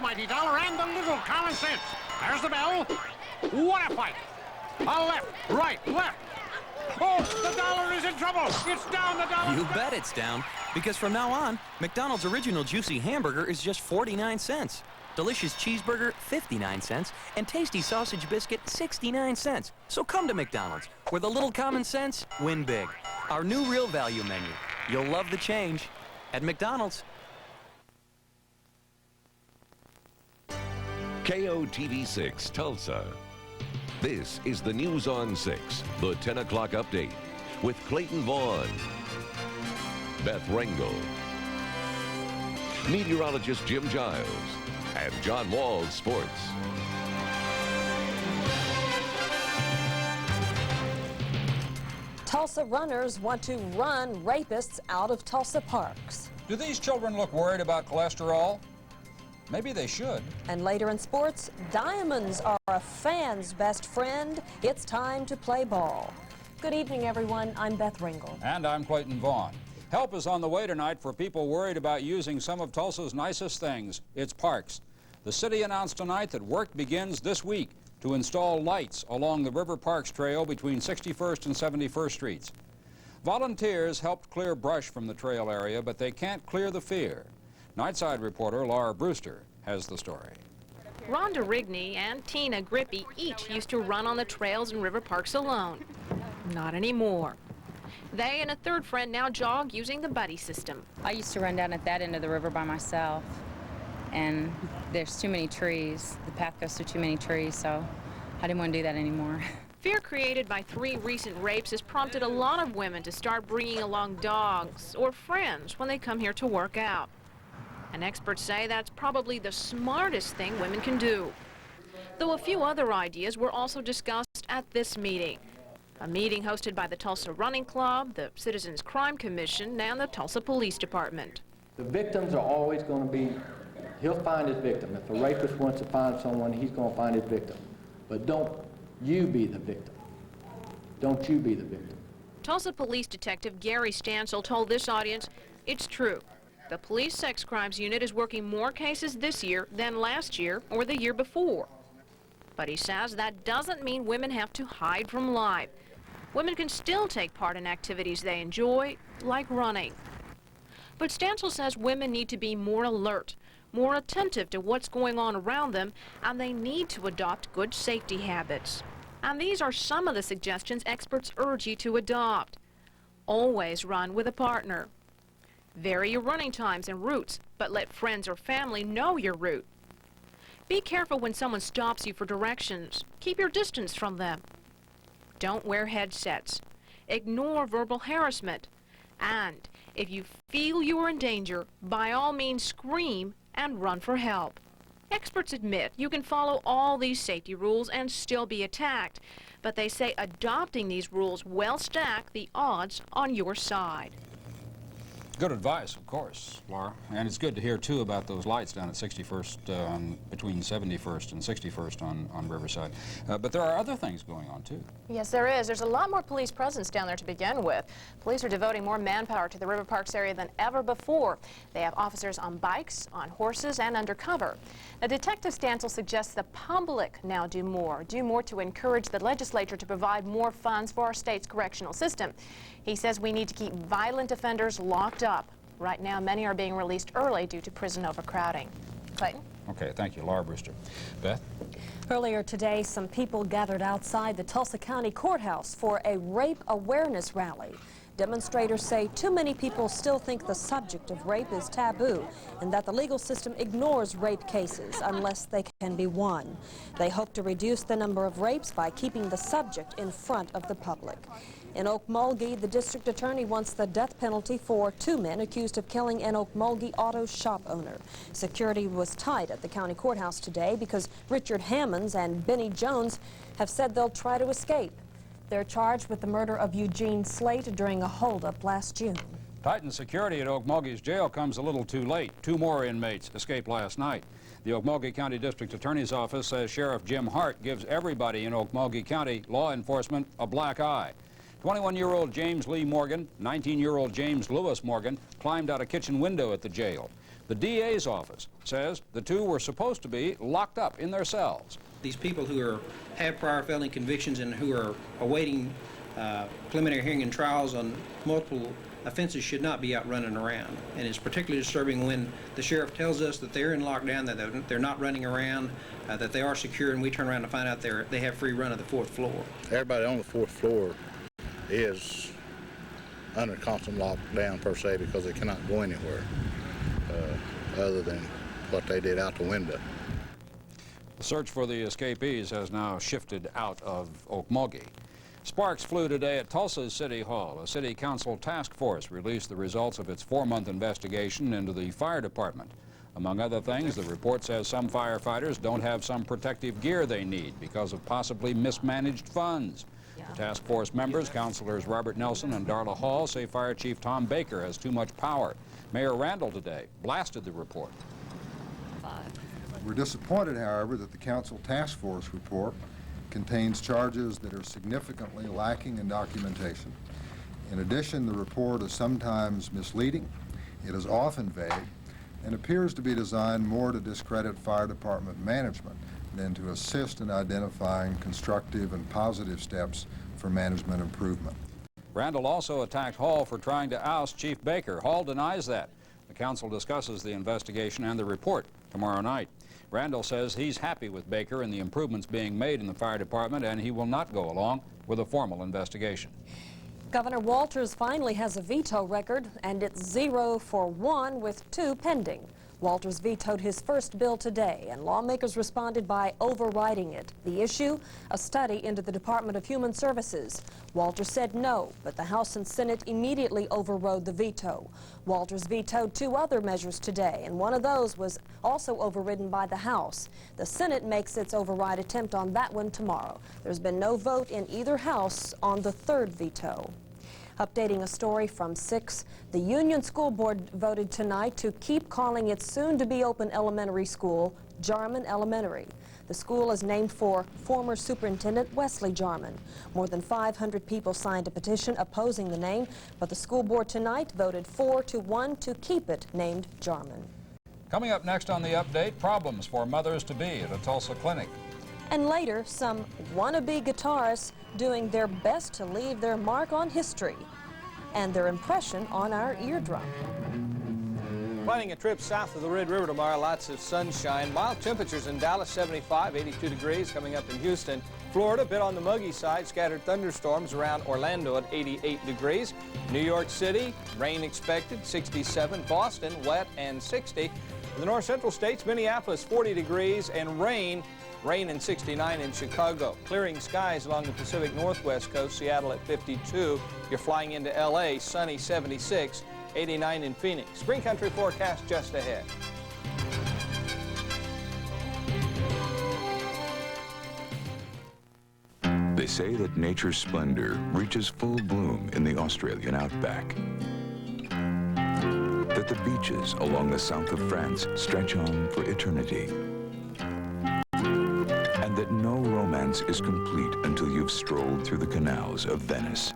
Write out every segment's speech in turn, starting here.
almighty dollar and the little common sense. There's the bell. What a fight. A left, right, left. Oh, the dollar is in trouble. It's down, the dollar. You bet it's down. Because from now on, McDonald's original juicy hamburger is just 49 cents. Delicious cheeseburger, 59 cents. And tasty sausage biscuit, 69 cents. So come to McDonald's, where the little common sense win big. Our new real value menu. You'll love the change at McDonald's. KOTV 6, Tulsa. This is the News on 6, the 10 o'clock update, with Clayton Vaughn, Beth Rengel, meteorologist Jim Giles, and John Wall's Sports. Tulsa runners want to run rapists out of Tulsa parks. Do these children look worried about cholesterol? Maybe they should. And later in sports, diamonds are a fan's best friend. It's time to play ball. Good evening, everyone. I'm Beth Ringel. And I'm Clayton Vaughn. Help is on the way tonight for people worried about using some of Tulsa's nicest things, its parks. The city announced tonight that work begins this week to install lights along the River Parks Trail between 61st and 71st Streets. Volunteers helped clear brush from the trail area, but they can't clear the fear. Nightside reporter Laura Brewster has the story. Rhonda Rigney and Tina Grippy each used to run on the trails and river parks alone. Not anymore. They and a third friend now jog using the buddy system. I used to run down at that end of the river by myself, and there's too many trees. The path goes through too many trees, so I didn't want to do that anymore. Fear created by 3 recent rapes has prompted a lot of women to start bringing along dogs or friends when they come here to work out. And experts say that's probably the smartest thing women can do. Though a few other ideas were also discussed at this meeting. A meeting hosted by the Tulsa Running Club, the Citizens Crime Commission, and the Tulsa Police Department. The victims are always going to be, he'll find his victim. If a rapist wants to find someone, he's going to find his victim. But don't you be the victim. Don't you be the victim. Tulsa Police Detective Gary Stansel told this audience, it's true. The Police Sex Crimes Unit is working more cases this year than last year or the year before. But he says that doesn't mean women have to hide from life. Women can still take part in activities they enjoy, like running. But Stansel says women need to be more alert, more attentive to what's going on around them, and they need to adopt good safety habits. And these are some of the suggestions experts urge you to adopt. Always run with a partner. Vary your running times and routes, but let friends or family know your route. Be careful when someone stops you for directions. Keep your distance from them. Don't wear headsets. Ignore verbal harassment. And if you feel you are in danger, by all means scream and run for help. Experts admit you can follow all these safety rules and still be attacked, but they say adopting these rules will stack the odds on your side. Good advice, of course, Laura. And it's good to hear, too, about those lights down at 61st, between 71st and 61st on Riverside. But there are other things going on, too. Yes, there is. There's a lot more police presence down there to begin with. Police are devoting more manpower to the River Parks area than ever before. They have officers on bikes, on horses, and undercover. Now, Detective Stansel suggests the public now do more to encourage the legislature to provide more funds for our state's correctional system. He says we need to keep violent offenders locked up. Right now, many are being released early due to prison overcrowding. Clayton? Okay, thank you, Laura Brewster. Beth? Earlier today, some people gathered outside the Tulsa County Courthouse for a rape awareness rally. Demonstrators say too many people still think the subject of rape is taboo and that the legal system ignores rape cases unless they can be won. They hope to reduce the number of rapes by keeping the subject in front of the public. In Okmulgee, the district attorney wants the death penalty for 2 men accused of killing an Okmulgee auto shop owner. Security was tight at the county courthouse today because Richard Hammonds and Benny Jones have said they'll try to escape. They're charged with the murder of Eugene Slate during a holdup last June. Tightened security at Okmulgee's jail comes a little too late. 2 more inmates escaped last night. The Okmulgee County District Attorney's Office says Sheriff Jim Hart gives everybody in Okmulgee County law enforcement a black eye. 21-year-old James Lee Morgan, 19-year-old James Lewis Morgan climbed out a kitchen window at the jail. The DA's office says the two were supposed to be locked up in their cells. These people who have prior felony convictions and who are awaiting preliminary hearing and trials on multiple offenses should not be out running around. And it's particularly disturbing when the sheriff tells us that they're in lockdown, that they're not running around, that they are secure, and we turn around to find out they have free run of the 4th floor. Everybody on the 4th floor is under constant lockdown per se because they cannot go anywhere other than what they did out the window. The search for the escapees has now shifted out of Okmulgee. Sparks flew today at Tulsa's City Hall. A city council task force released the results of its 4-month investigation into the fire department. Among other things, the report says some firefighters don't have some protective gear they need because of possibly mismanaged funds. The task force members, Councilors Robert Nelson and Darla Hall, say Fire Chief Tom Baker has too much power. Mayor Randall today blasted the report. We're disappointed, however, that the council task force report contains charges that are significantly lacking in documentation. In addition, the report is sometimes misleading, it is often vague, and appears to be designed more to discredit fire department management than to assist in identifying constructive and positive steps for management improvement. Randall also attacked Hall for trying to oust Chief Baker. Hall denies that. The council discusses the investigation and the report tomorrow night. Randall says he's happy with Baker and the improvements being made in the fire department, and he will not go along with a formal investigation. Governor Walters finally has a veto record, and it's 0 for 1 with 2 pending. Walters vetoed his first bill today, and lawmakers responded by overriding it. The issue? A study into the Department of Human Services. Walters said no, but the House and Senate immediately overrode the veto. Walters vetoed 2 other measures today, and one of those was also overridden by the House. The Senate makes its override attempt on that one tomorrow. There's been no vote in either House on the 3rd veto. Updating a story from 6, the Union School Board voted tonight to keep calling its soon-to-be-open elementary school Jarman Elementary. The school is named for former Superintendent Wesley Jarman. More than 500 people signed a petition opposing the name, but the school board tonight voted 4-1 to keep it named Jarman. Coming up next on the update, problems for mothers-to-be at a Tulsa clinic. And later, some wannabe guitarists doing their best to leave their mark on history and their impression on our eardrum. Planning a trip south of the Red River tomorrow, lots of sunshine. Mild temperatures in Dallas, 75, 82 degrees. Coming up in Houston, Florida, a bit on the muggy side. Scattered thunderstorms around Orlando at 88 degrees. New York City, rain expected, 67. Boston, wet and 60. The north central states, Minneapolis, 40 degrees and rain. Rain and 69 in Chicago. Clearing skies along the Pacific Northwest coast, Seattle at 52. You're flying into LA, sunny 76, 89 in Phoenix. Spring country forecast just ahead. They say that nature's splendor reaches full bloom in the Australian outback. That the beaches along the south of France stretch on for eternity. And that no romance is complete until you've strolled through the canals of Venice.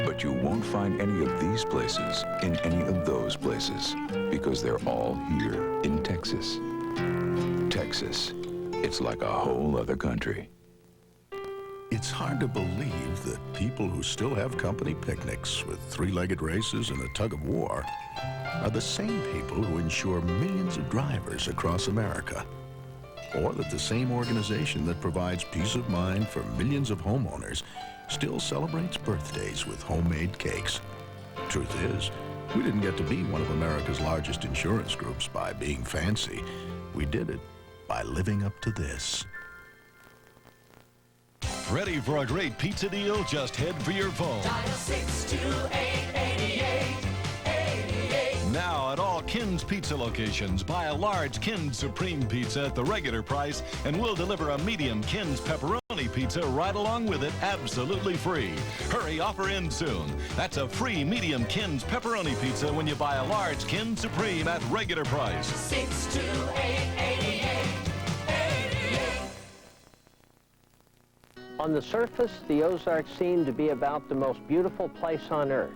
But you won't find any of these places in any of those places, because they're all here in Texas. Texas, it's like a whole other country. It's hard to believe that people who still have company picnics with three-legged races and a tug-of-war are the same people who insure millions of drivers across America. Or that the same organization that provides peace of mind for millions of homeowners still celebrates birthdays with homemade cakes. Truth is, we didn't get to be one of America's largest insurance groups by being fancy. We did it by living up to this. Ready for a great pizza deal? Just head for your phone. Dial 628-8888. Now at all Kin's Pizza locations, buy a large Kin's Supreme Pizza at the regular price, and we'll deliver a medium Kin's Pepperoni Pizza right along with it, absolutely free. Hurry, offer ends soon. That's a free medium Kin's Pepperoni Pizza when you buy a large Kin's Supreme at regular price. 628-8888. On the surface, the Ozarks seem to be about the most beautiful place on earth.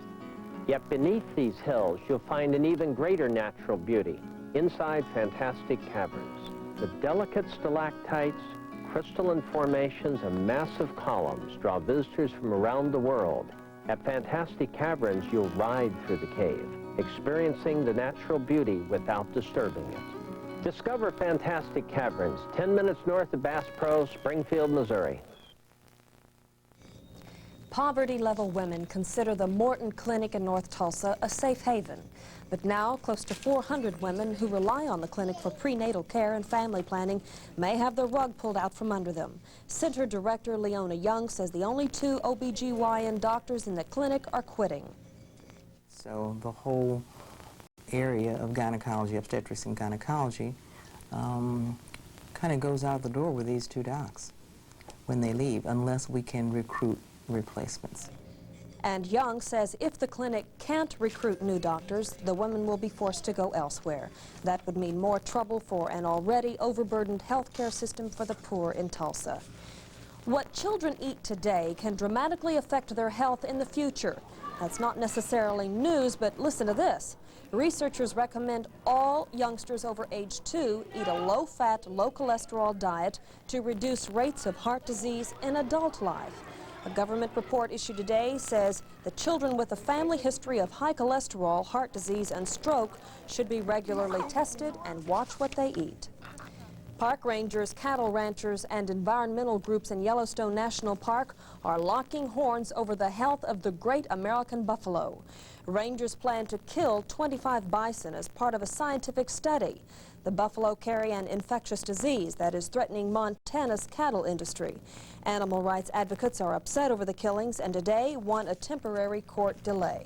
Yet beneath these hills, you'll find an even greater natural beauty, inside fantastic caverns. With delicate stalactites, crystalline formations, and massive columns draw visitors from around the world. At Fantastic Caverns, you'll ride through the cave, experiencing the natural beauty without disturbing it. Discover Fantastic Caverns, 10 minutes north of Bass Pro, Springfield, Missouri. Poverty-level women consider the Morton Clinic in North Tulsa a safe haven. But now, close to 400 women who rely on the clinic for prenatal care and family planning may have the rug pulled out from under them. Center Director Leona Young says the only 2 OBGYN doctors in the clinic are quitting. So the whole area of gynecology, obstetrics and gynecology, kind of goes out the door with these 2 docs when they leave, unless we can recruit replacements. And Young says if the clinic can't recruit new doctors, the women will be forced to go elsewhere. That would mean more trouble for an already overburdened healthcare system for the poor in Tulsa. What children eat today can dramatically affect their health in the future. That's not necessarily news, but listen to this. Researchers recommend all youngsters over age 2 eat a low-fat, low-cholesterol diet to reduce rates of heart disease in adult life. A government report issued today says that children with a family history of high cholesterol, heart disease, and stroke should be regularly tested and watch what they eat. Park rangers, cattle ranchers, and environmental groups in Yellowstone National Park are locking horns over the health of the great American buffalo. Rangers plan to kill 25 bison as part of a scientific study. The buffalo carry an infectious disease that is threatening Montana's cattle industry. Animal rights advocates are upset over the killings and today want a temporary court delay.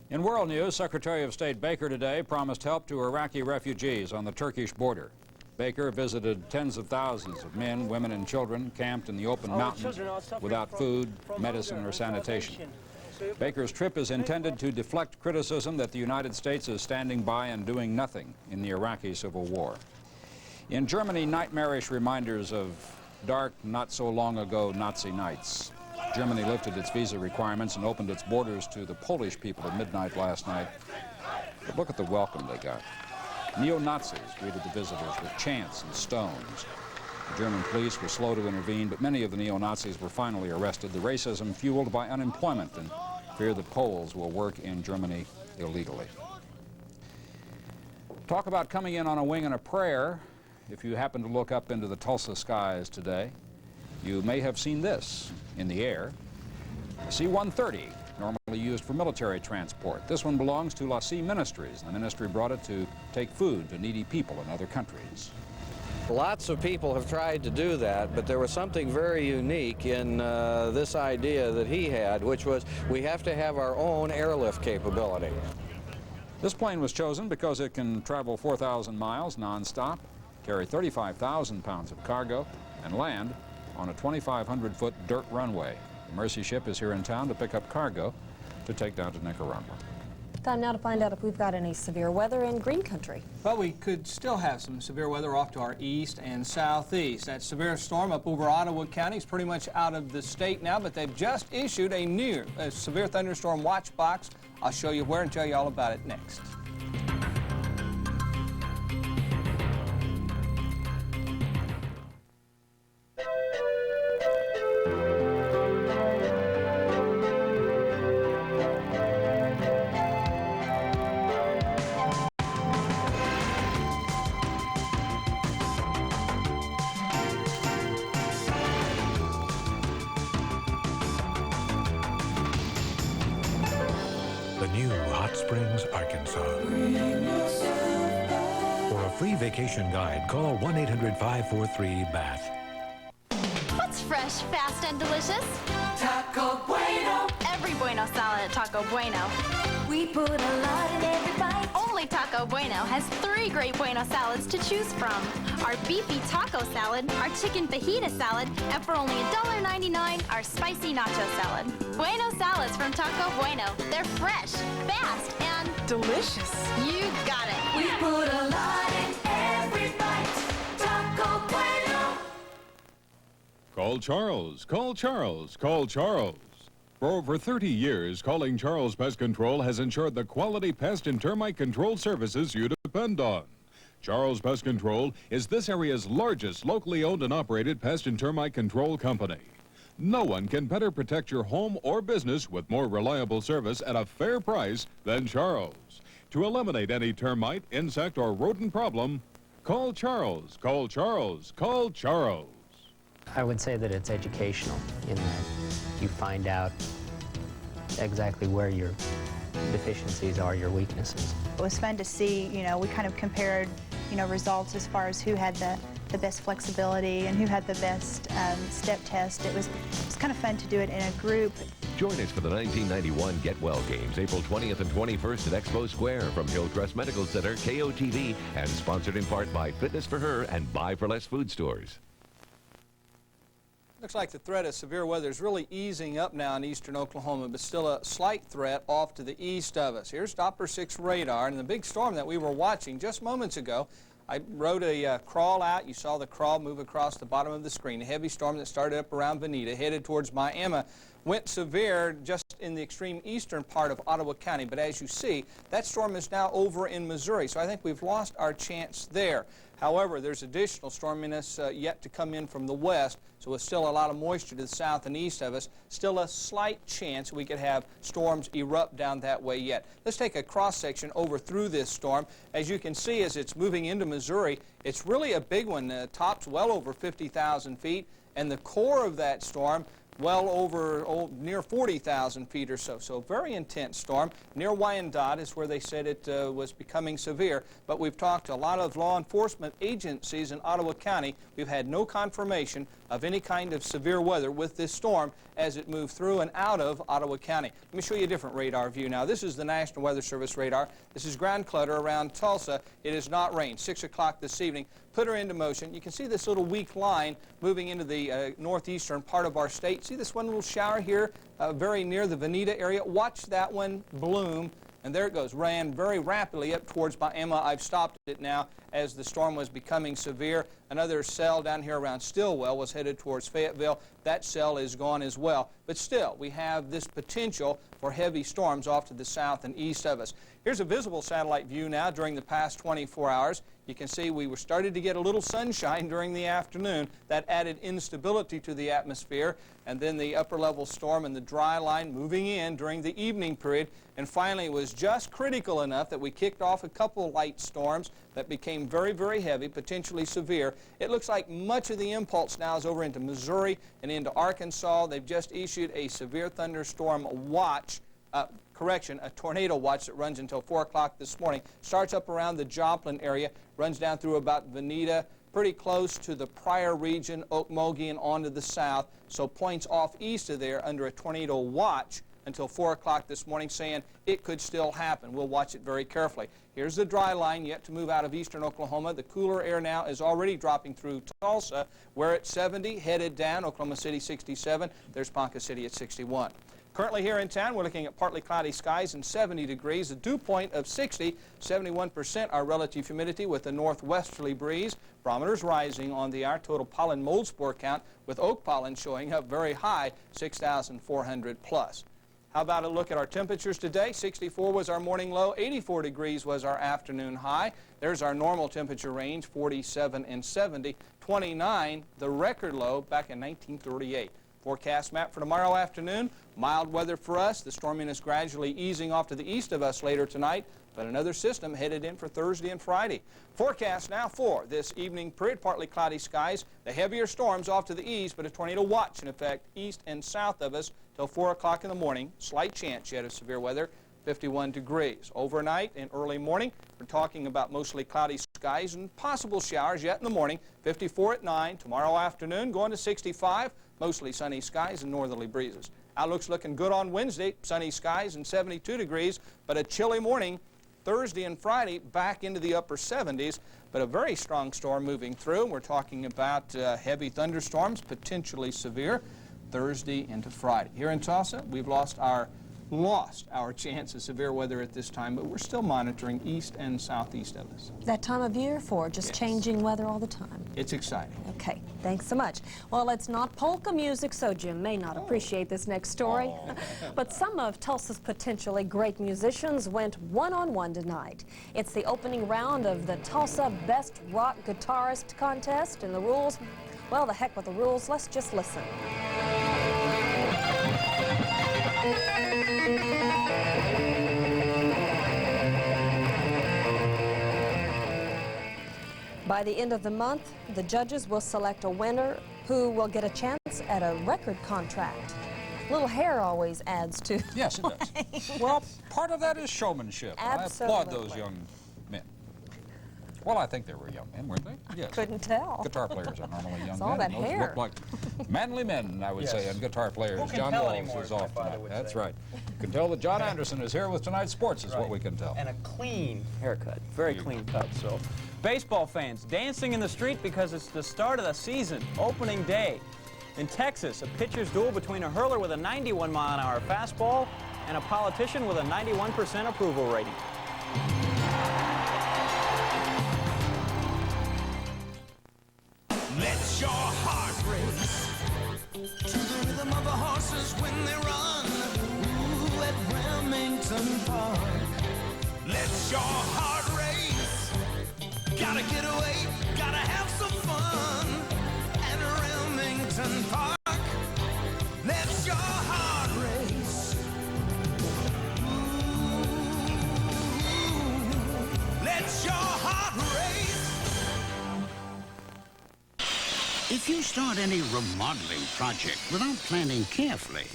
In world news, Secretary of State Baker today promised help to Iraqi refugees on the Turkish border. Baker visited tens of thousands of men, women, and children camped in the open mountains without food, medicine, or sanitation. Baker's trip is intended to deflect criticism that the United States is standing by and doing nothing in the Iraqi civil war. In Germany, nightmarish reminders of dark, not-so-long-ago Nazi nights. Germany lifted its visa requirements and opened its borders to the Polish people at midnight last night. But look at the welcome they got. Neo-Nazis greeted the visitors with chants and stones. The German police were slow to intervene, but many of the neo-Nazis were finally arrested, the racism fueled by unemployment and fear that Poles will work in Germany illegally. Talk about coming in on a wing and a prayer. If you happen to look up into the Tulsa skies today, you may have seen this in the air. The C-130, normally used for military transport. This one belongs to La C Ministries. The ministry brought it to take food to needy people in other countries. Lots of people have tried to do that, but there was something very unique in this idea that he had, which was we have to have our own airlift capability. This plane was chosen because it can travel 4,000 miles nonstop, carry 35,000 pounds of cargo, and land on a 2,500-foot dirt runway. The Mercy ship is here in town to pick up cargo to take down to Nicaragua. Time now to find out if we've got any severe weather in green country. Well, we could still have some severe weather off to our east and southeast. That severe storm up over Ottawa County is pretty much out of the state now, but they've just issued a severe thunderstorm watch box. I'll show you where and tell you all about it next. The new Hot Springs, Arkansas. For a free vacation guide, call 1-800-543-BATH. What's fresh, fast, and delicious? Taco Bueno. Every Bueno salad at Taco Bueno. We put a lot in every bite. Only Taco Bueno has 3 great Bueno salads to choose from. Our beefy taco salad, our chicken fajita salad, and for only $1.99, our spicy nacho salad. Bueno salads from Taco Bueno. They're fresh, fast, and delicious. You got it. We put a lot in every bite. Taco Bueno. Call Charles, call Charles, call Charles. For over 30 years, calling Charles Pest Control has ensured the quality pest and termite control services you depend on. Charles Pest Control is this area's largest locally owned and operated pest and termite control company. No one can better protect your home or business with more reliable service at a fair price than Charles. To eliminate any termite, insect, or rodent problem, call Charles, call Charles, call Charles. I would say that it's educational in that you find out exactly where your deficiencies are, your weaknesses. It was fun to see, we kind of compared, results as far as who had the best flexibility and who had the best step test. It was kind of fun to do it in a group. Join us for the 1991 Get Well Games, April 20th and 21st at Expo Square from Hillcrest Medical Center, KOTV, and sponsored in part by Fitness for Her and Buy for Less food stores. Looks like the threat of severe weather is really easing up now in eastern Oklahoma, but still a slight threat off to the east of us. Here's Doppler 6 radar, and the big storm that we were watching just moments ago. I wrote a crawl out. You saw the crawl move across the bottom of the screen. A heavy storm that started up around Veneta, headed towards Miami, went severe just in the extreme eastern part of Ottawa County. But as you see, that storm is now over in Missouri, so I think we've lost our chance there. However, there's additional storminess yet to come in from the west, so with still a lot of moisture to the south and east of us, still a slight chance we could have storms erupt down that way yet. Let's take a cross-section over through this storm. As you can see, as it's moving into Missouri, it's really a big one. Tops well over 50,000 feet, and the core of that storm well over near 40,000 feet or so. So very intense storm. Near Wyandotte is where they said it was becoming severe. But we've talked to a lot of law enforcement agencies in Ottawa County. We've had no confirmation of any kind of severe weather with this storm as it moved through and out of Ottawa County. Let me show you a different radar view now. This is the National Weather Service radar. This is ground clutter around Tulsa. It has not rained. 6 o'clock this evening. Put her into motion. You can see this little weak line moving into the northeastern part of our state. See this one little shower here very near the Veneta area? Watch that one bloom. And there it goes, ran very rapidly up towards Miami. I've stopped it now as the storm was becoming severe. Another cell down here around Stillwell was headed towards Fayetteville. That cell is gone as well. But still, we have this potential for heavy storms off to the south and east of us. Here's a visible satellite view now during the past 24 hours. You can see we were started to get a little sunshine during the afternoon. That added instability to the atmosphere. And then the upper level storm and the dry line moving in during the evening period. And finally, it was just critical enough that we kicked off a couple light storms that became very, very heavy, potentially severe. It looks like much of the impulse now is over into Missouri and into Arkansas. They've just issued a severe thunderstorm watch. A tornado watch that runs until 4 o'clock this morning. Starts up around the Joplin area, runs down through about Veneta, pretty close to the Pryor region, Okmulgee, and on to the south. So points off east of there under a tornado watch until 4 o'clock this morning, saying it could still happen. We'll watch it very carefully. Here's the dry line yet to move out of eastern Oklahoma. The cooler air now is already dropping through Tulsa. We're at 70, headed down. Oklahoma City 67. There's Ponca City at 61. Currently here in town, we're looking at partly cloudy skies and 70 degrees, a dew point of 60, 71% our relative humidity with a northwesterly breeze. Barometers rising on the hour. Total pollen mold spore count with oak pollen showing up very high, 6,400 plus. How about a look at our temperatures today? 64 was our morning low, 84 degrees was our afternoon high. There's our normal temperature range, 47 and 70, 29, the record low back in 1938. Forecast map for tomorrow afternoon, mild weather for us. The storminess gradually easing off to the east of us later tonight, but another system headed in for Thursday and Friday. Forecast now for this evening period, partly cloudy skies, the heavier storms off to the east, but a tornado watch in effect east and south of us till 4 o'clock in the morning. Slight chance yet of severe weather, 51 degrees. Overnight and early morning, we're talking about mostly cloudy skies and possible showers yet in the morning, 54 at 9. Tomorrow afternoon, going to 65. Mostly sunny skies and northerly breezes. Outlook's looking good on Wednesday, sunny skies and 72 degrees, but a chilly morning Thursday and Friday back into the upper 70s, but a very strong storm moving through. We're talking about heavy thunderstorms, potentially severe, Thursday into Friday. Here in Tulsa, we've lost our lost our chance of severe weather at this time, but we're still monitoring east and southeast of us. That time of year for just changing weather all the time. It's exciting. Okay, thanks so much. Well, it's not polka music, so Jim may not appreciate this next story. But some of Tulsa's potentially great musicians went one-on-one tonight. It's the opening round of the Tulsa Best Rock Guitarist Contest, and the rules, well, the heck with the rules. Let's just listen. By the end of the month, the judges will select a winner who will get a chance at a record contract. Little hair always adds to. Yes, it does. Well, part of that is showmanship. Absolutely. I applaud those young men. Well, I think they were young men, weren't they? Yes. Couldn't tell. Guitar players are normally young It's men. all that Those hair. look like manly men, I would say, and guitar players. Who can John tell Walls anymore, is as my off father tonight. would That's say. right. You can tell that John Anderson is here with tonight's sports, is what we can tell. And a clean haircut, very clean cut. So, baseball fans dancing in the street because it's the start of the season, opening day. In Texas, a pitcher's duel between a hurler with a 91-mile-an-hour fastball and a politician with a 91% approval rating. Let your heart race to the rhythm of the horses when they run. Ooh, at Remington Park. Let your heart race. Gotta get away, gotta have some fun at Remington Park. Let your heart race. Ooh, let your heart race. If you start any remodeling project without planning carefully,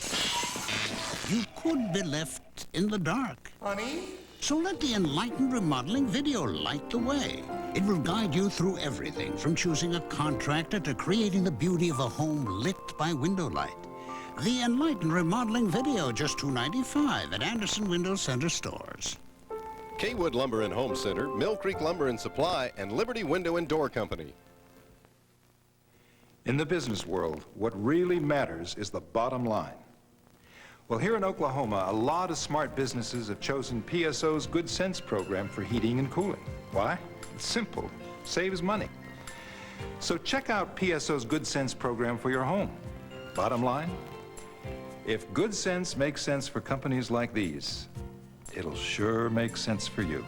you could be left in the dark. Honey? So let the Enlightened Remodeling video light the way. It will guide you through everything from choosing a contractor to creating the beauty of a home lit by window light. The Enlightened Remodeling video, just $2.95 at Anderson Window Center stores. Kaywood Lumber and Home Center, Mill Creek Lumber and Supply, and Liberty Window and Door Company. In the business world, what really matters is the bottom line. Well, here in Oklahoma, a lot of smart businesses have chosen PSO's Good Sense program for heating and cooling. Why? It's simple. Saves money. So check out PSO's Good Sense program for your home. Bottom line, if Good Sense makes sense for companies like these, it'll sure make sense for you.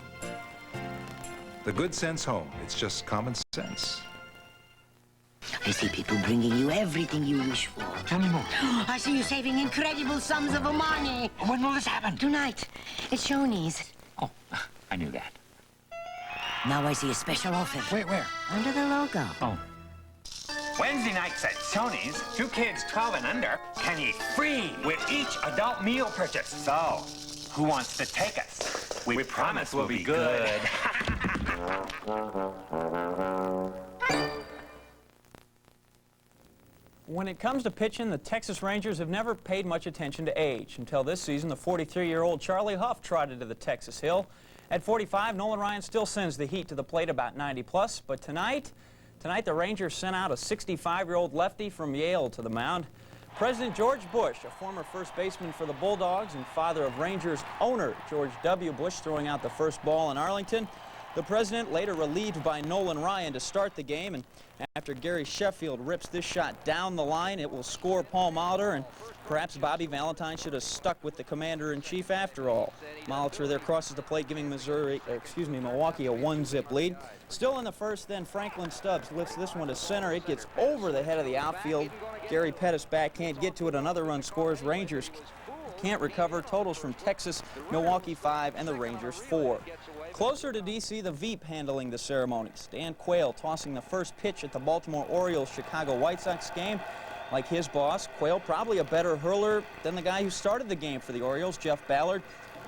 The Good Sense home, it's just common sense. I see people bringing you everything you wish for. Tell me more. I see you saving incredible sums of money. When will this happen? Tonight. It's Shoney's. Oh, I knew that. Now I see a special offer. Where? Under the logo. Oh. Wednesday nights at Shoney's, 2 kids 12 and under can eat free with each adult meal purchase. So, who wants to take us? We promise we'll be good. When it comes to pitching, the Texas Rangers have never paid much attention to age. Until this season, the 43-year-old Charlie Huff trotted to the Texas Hill. At 45, Nolan Ryan still sends the heat to the plate about 90+. But tonight the Rangers sent out a 65-year-old lefty from Yale to the mound. President George Bush, a former first baseman for the Bulldogs and father of Rangers owner George W. Bush, throwing out the first ball in Arlington. The president later relieved by Nolan Ryan to start the game, and after Gary Sheffield rips this shot down the line, it will score Paul Molitor, and perhaps Bobby Valentine should have stuck with the commander-in-chief after all. Molitor there crosses the plate, giving Milwaukee a 1-zip lead. Still in the first, then Franklin Stubbs lifts this one to center. It gets over the head of the outfield. Gary Pettis back can't get to it. Another run scores. Rangers can't recover. Totals from Texas, Milwaukee 5, and the Rangers 4. Closer to D.C., the Veep handling the ceremonies. Dan Quayle tossing the first pitch at the Baltimore Orioles-Chicago White Sox game. Like his boss, Quayle probably a better hurler than the guy who started the game for the Orioles, Jeff Ballard.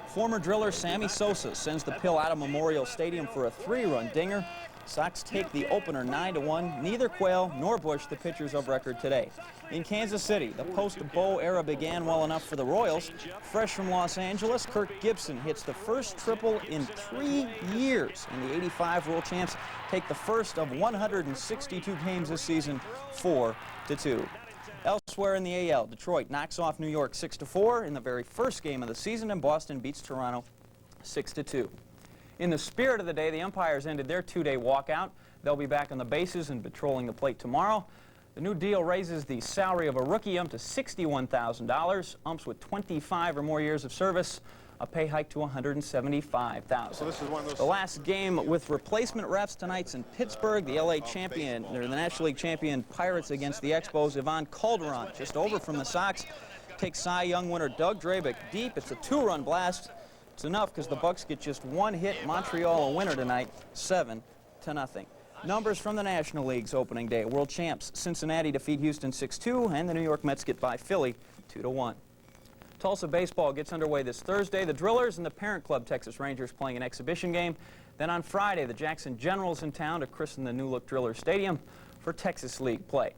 Former driller Sammy Sosa sends the pill out of Memorial Stadium for a 3-run dinger. Sox take the opener 9-1. Neither Quayle nor Bush, the pitchers of record today. In Kansas City, the post-Bo era began well enough for the Royals. Fresh from Los Angeles, Kirk Gibson hits the first triple in 3 years. And the 85 World Champs take the first of 162 games this season, 4-2. Elsewhere in the AL, Detroit knocks off New York 6-4 in the very first game of the season, and Boston beats Toronto 6-2. In the spirit of the day, the umpires ended their two-day walkout. They'll be back on the bases and patrolling the plate tomorrow. The new deal raises the salary of a rookie ump to $61,000. Umps with 25 or more years of service, a pay hike to $175,000. So this is one of those. The last game with replacement refs tonight's in Pittsburgh. The LA champion, or the National League champion Pirates against the Expos. Ivan Calderon, just over from the Sox, takes Cy Young winner Doug Drabick deep. It's a two-run blast. It's enough because the Bucks get just one hit. Montreal a winner tonight, 7-0. Numbers from the National League's opening day. World champs Cincinnati defeat Houston 6-2, and the New York Mets get by Philly 2-1. Tulsa baseball gets underway this Thursday. The Drillers and the parent club Texas Rangers playing an exhibition game. Then on Friday, the Jackson Generals in town to christen the new-look Driller Stadium for Texas League play.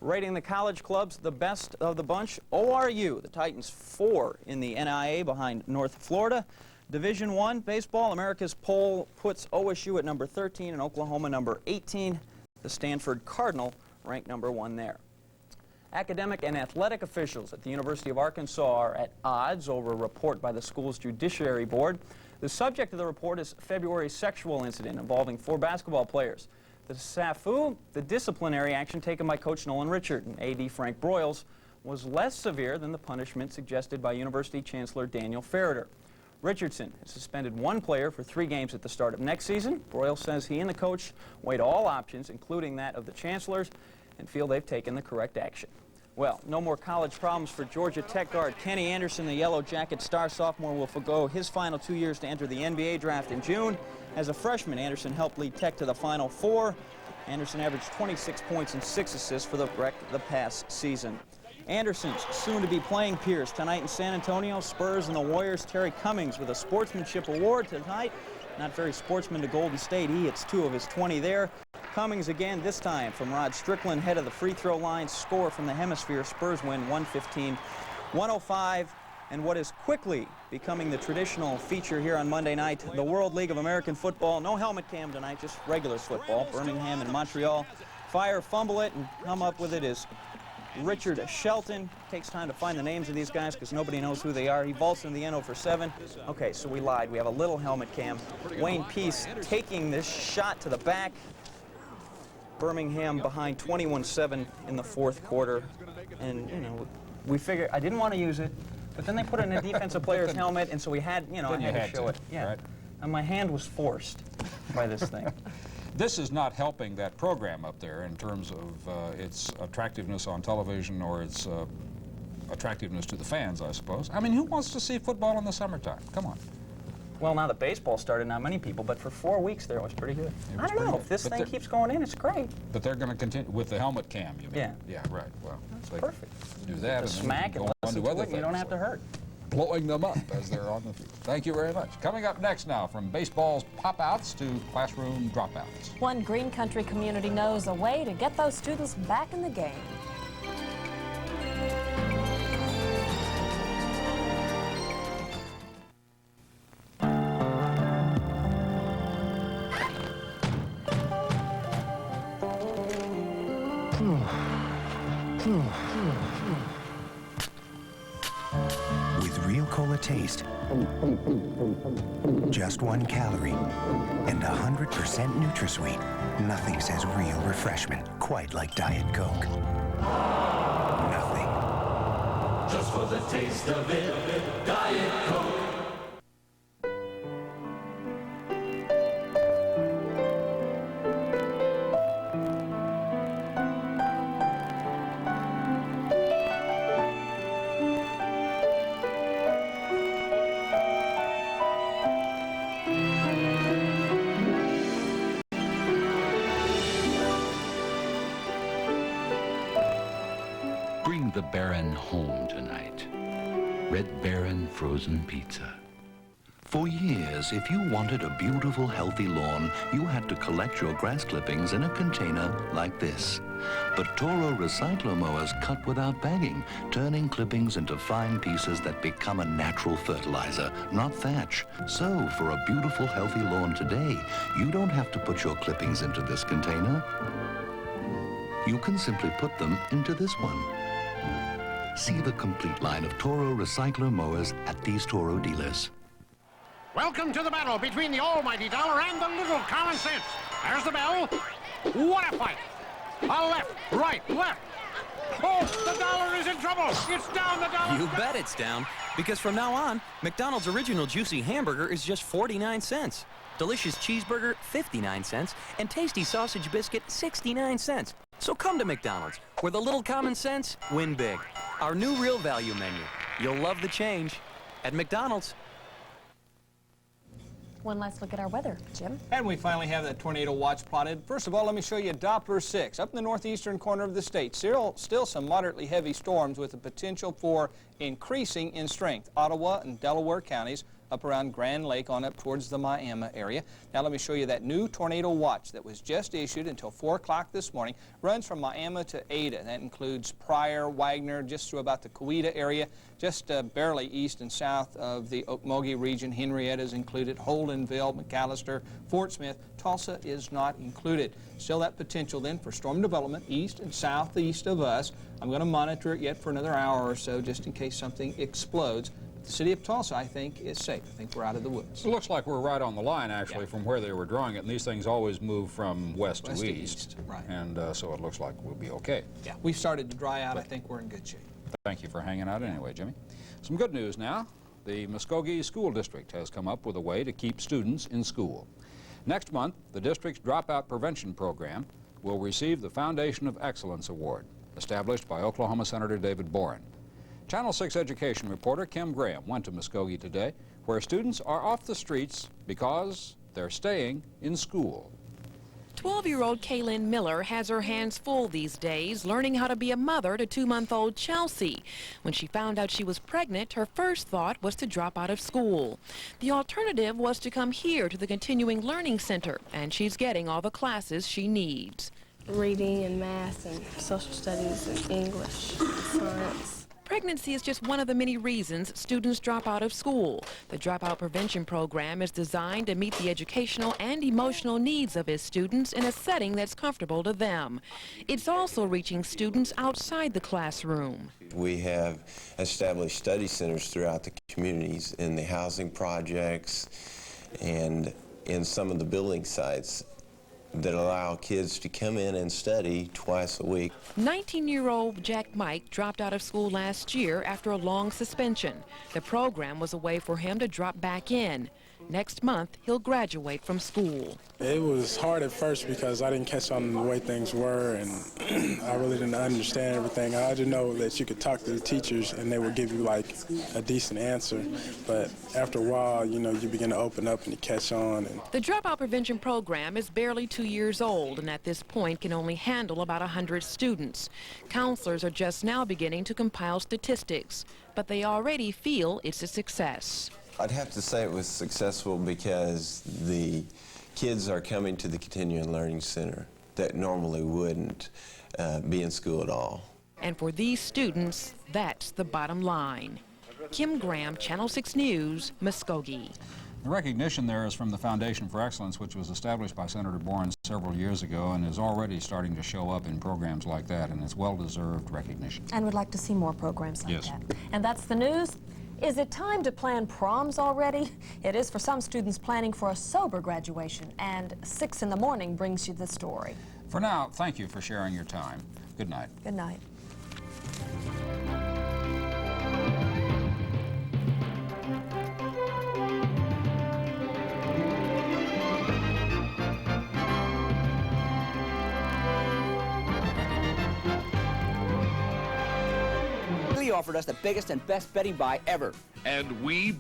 Rating the college clubs the best of the bunch, ORU, the Titans 4 in the NIA behind North Florida. Division I baseball, America's poll puts OSU at number 13 and Oklahoma number 18. The Stanford Cardinal ranked number 1 there. Academic and athletic officials at the University of Arkansas are at odds over a report by the school's Judiciary Board. The subject of the report is February's sexual incident involving 4 basketball players. The SAFU, the disciplinary action taken by Coach Nolan Richard and AD Frank Broyles, was less severe than the punishment suggested by University Chancellor Daniel Ferreter. Richardson has suspended 1 player for 3 games at the start of next season. Broyles says he and the coach weighed all options, including that of the chancellors, and feel they've taken the correct action. Well, no more college problems for Georgia Tech guard Kenny Anderson. The Yellow Jacket star sophomore will forgo his final 2 years to enter the NBA draft in June. As a freshman, Anderson helped lead Tech to the Final Four. Anderson averaged 26 points and 6 assists for the past season. Anderson's soon-to-be playing peers tonight in San Antonio, Spurs and the Warriors. Terry Cummings with a sportsmanship award tonight. Not very sportsman to Golden State. He hits 2 of his 20 there. Cummings again, this time from Rod Strickland, head of the free throw line. Score from the hemisphere. Spurs win 115-105. And what is quickly becoming the traditional feature here on Monday night, the World League of American Football. No helmet cam tonight, just regular football. Birmingham and Montreal fire, fumble it, and come up with it is Richard Shelton. Takes time to find the names of these guys because nobody knows who they are. He vaults in the end 0 for 7. Okay, so we lied. We have a little helmet cam. Wayne Peace taking this shot to the back. Birmingham behind 21-7 in the 4th quarter. And, you know, we figured I didn't want to use it, but then they put it in a defensive player's helmet, and so we had, you know, I had to show it. Yeah. Right. And my hand was forced by this thing. This is not helping that program up there in terms of its attractiveness on television or its attractiveness to the fans, I suppose. I mean, who wants to see football in the summertime? Come on. Well, now that baseball started, not many people, but for 4 weeks there, it was pretty good. I don't know. If this thing keeps going in, it's great. But they're going to continue with the helmet cam, you mean? Yeah. Yeah, right. Well, that's perfect. Do that and smack and listen to it, you don't have to hurt. Blowing them up as they're on the field. Thank you very much. Coming up next now, from baseball's pop-outs to classroom dropouts. One Green Country community knows a way to get those students back in the game. With real cola taste, just 1 calorie, and 100% NutraSweet, nothing says real refreshment quite like Diet Coke. Nothing. Just for the taste of it, Diet Coke. Bring the Baron home tonight. Red Baron frozen pizza. For years, if you wanted a beautiful, healthy lawn, you had to collect your grass clippings in a container like this. But Toro Recyclo-Mowers cut without bagging, turning clippings into fine pieces that become a natural fertilizer, not thatch. So, for a beautiful, healthy lawn today, you don't have to put your clippings into this container. You can simply put them into this one. See the complete line of Toro Recycler mowers at these Toro dealers. Welcome to the battle between the almighty dollar and the little common sense. There's the bell. What a fight! A left, right, left. Oh, the dollar is in trouble. It's down, the dollar. You bet it's down. Because from now on, McDonald's original juicy hamburger is just 49 cents. Delicious cheeseburger, 59 cents. And tasty sausage biscuit, 69 cents. So come to McDonald's, where the little common sense win big. Our new real value menu. You'll love the change at McDonald's. One last look at our weather, Jim. And we finally have that tornado watch plotted. First of all, let me show you Doppler 6. Up in the northeastern corner of the state, still some moderately heavy storms with the potential for increasing in strength. Ottawa and Delaware counties, up around Grand Lake on up towards the Miami area. Now let me show you that new tornado watch that was just issued until 4 o'clock this morning. Runs from Miami to Ada. That includes Pryor, Wagner, just through about the Coweta area, just barely east and south of the Okmulgee region. Henrietta is included, Holdenville, McAllister, Fort Smith. Tulsa is not included. Still that potential then for storm development east and southeast of us. I'm going to monitor it yet for another hour or so just in case something explodes. The city of Tulsa, I think, is safe. I think we're out of the woods. It looks like we're right on the line, actually, from where they were drawing it, and these things always move from west to east. Right. And so it looks like we'll be okay. Yeah, we've started to dry out. I think we're in good shape. Thank you for hanging out anyway, Jimmy. Some good news now. The Muskogee School District has come up with a way to keep students in school. Next month, the district's dropout prevention program will receive the Foundation of Excellence Award, established by Oklahoma Senator David Boren. Channel 6 education reporter Kim Graham went to Muskogee today, where students are off the streets because they're staying in school. 12-year-old Kaylin Miller has her hands full these days learning how to be a mother to 2-month-old Chelsea. When she found out she was pregnant, her first thought was to drop out of school. The alternative was to come here to the Continuing Learning Center, and she's getting all the classes she needs. Reading and math and social studies and English and science. Pregnancy is just one of the many reasons students drop out of school. The Dropout Prevention Program is designed to meet the educational and emotional needs of its students in a setting that's comfortable to them. It's also reaching students outside the classroom. We have established study centers throughout the communities in the housing projects and in some of the building sites that allow kids to come in and study twice a week. 19-year-old Jack Mike dropped out of school last year after a long suspension. The program was a way for him to drop back in. Next month, he'll graduate from school. It was hard at first because I didn't catch on the way things were, and I really didn't understand everything. I didn't know that you could talk to the teachers and they would give you like a decent answer. But after a while, you know, you begin to open up and you catch on. The Dropout Prevention Program is barely 2 years old and at this point can only handle about 100 students. Counselors are just now beginning to compile statistics, but they already feel it's a success. I'd have to say it was successful because the kids are coming to the Continuing Learning Center that normally wouldn't be in school at all. And for these students, that's the bottom line. Kim Graham, Channel 6 News, Muskogee. The recognition there is from the Foundation for Excellence, which was established by Senator Boren several years ago and is already starting to show up in programs like that, and it's well-deserved recognition. And we'd like to see more programs like Yes. that. And that's the news. Is it time to plan proms already? It is for some students planning for a sober graduation, and 6 in the morning brings you the story. For now, thank you for sharing your time. Good night. Good night. Offered us the biggest and best betting buy ever. And we